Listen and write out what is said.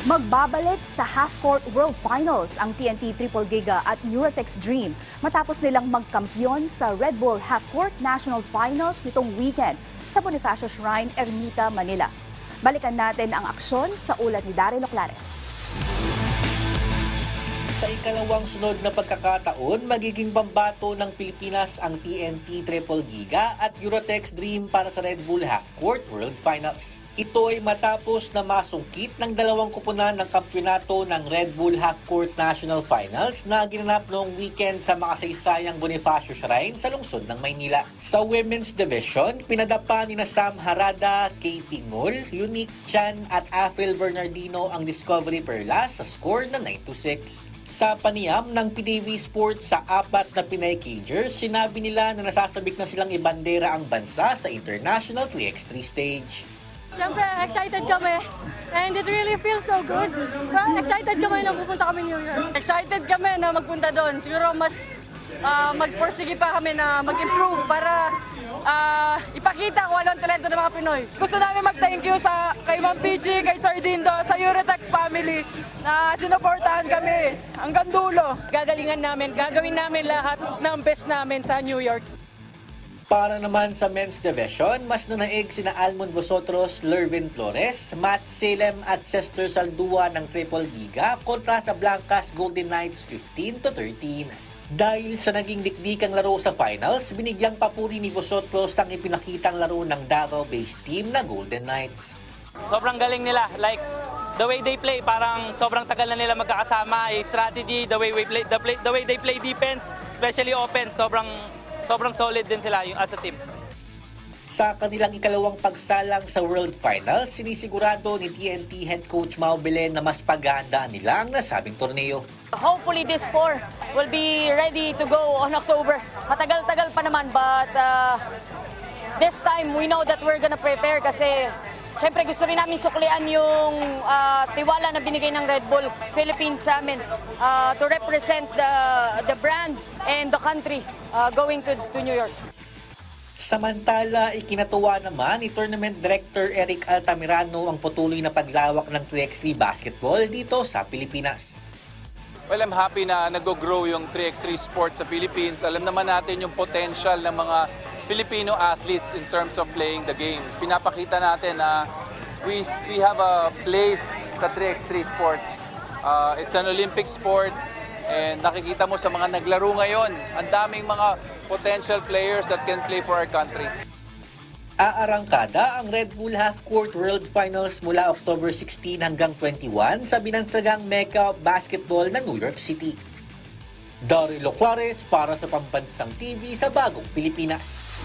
Magbabalik sa half-court World Finals ang TNT Triple Giga at Eurotex Dream matapos nilang magkampiyon sa Red Bull Half-Court National Finals nitong weekend sa Bonifacio Shrine, Ermita, Manila. Balikan natin ang aksyon sa ulat ni Daryl Oclares. Sa ikalawang sunod na pagkakataon, magiging pambato ng Pilipinas ang TNT Triple Giga at Eurotex Dream para sa Red Bull Half-Court World Finals. Ito ay matapos na masungkit ng dalawang kupunan ng kampyonato ng Red Bull Half-Court National Finals na ginanap noong weekend sa makasaysayang Bonifacio Shrine sa lungsod ng Maynila. Sa Women's Division, pinadapa ni Sam Harada, Katie Ngol, Unique Chan at Afrel Bernardino ang Discovery Perlas sa score na 9-6. Sa paniyam ng PDV Sports sa apat na Pinay Cagers, sinabi nila na nasasabik na silang ibandera ang bansa sa International 3x3 stage. Siyempre, excited kami. And it really feels so good. Excited kami na pupunta kami New York. Excited kami na magpunta doon. Siguro mas magpursige pa kami na mag-improve para ipakita kung ano ang talento ng mga Pinoy. Gusto namin mag-thank you kay Ma'am PG, kay Sir Dindo, sa Eurotex family na sinuportahan kami hanggang dulo. Gagalingan namin, gagawin namin lahat ng best namin sa New York. Para naman sa men's division, mas nanaig sina Almond Vosotros, Lervin Flores, Matt Salem at Chester Saldua ng Triple Giga kontra sa Blancas Golden Knights 15-13. Dahil sa naging dikdikang laro sa finals, binigyang papuri ni Vosotros ang ipinakitang laro ng Davao-based team na Golden Knights. Sobrang galing nila. Like, the way they play, parang sobrang tagal na nila magkakasama. Strategy, the way they play defense, especially offense, sobrang solid din sila as a team. Sa kanilang ikalawang pagsalang sa World Finals, sinisigurado ni TNT head coach Mau Belen na mas paghahandaan nila ang nasabing torneo. Hopefully this four will be ready to go on October. Matagal-tagal pa naman, but this time we know that we're gonna prepare kasi siyempre gusto rin namin suklian yung tiwala na binigay ng Red Bull Philippines sa amin to represent the brand and the country going to New York. Samantala, ikinatuwa naman ni Tournament Director Eric Altamirano ang patuloy na paglawak ng 3x3 basketball dito sa Pilipinas. Well, I'm happy na nag-grow yung 3x3 sports sa Philippines. Alam naman natin yung potential ng mga Filipino athletes in terms of playing the game. Pinapakita natin na we have a place sa 3x3 sports. It's an Olympic sport and nakikita mo sa mga naglaro ngayon, ang daming mga potential players that can play for our country. Aarangkada ang Red Bull Half-Court World Finals mula October 16 hanggang 21 sa binansagang Mecca of Basketball na New York City. Daryl Oclares para sa Pambansang TV sa Bagong Pilipinas.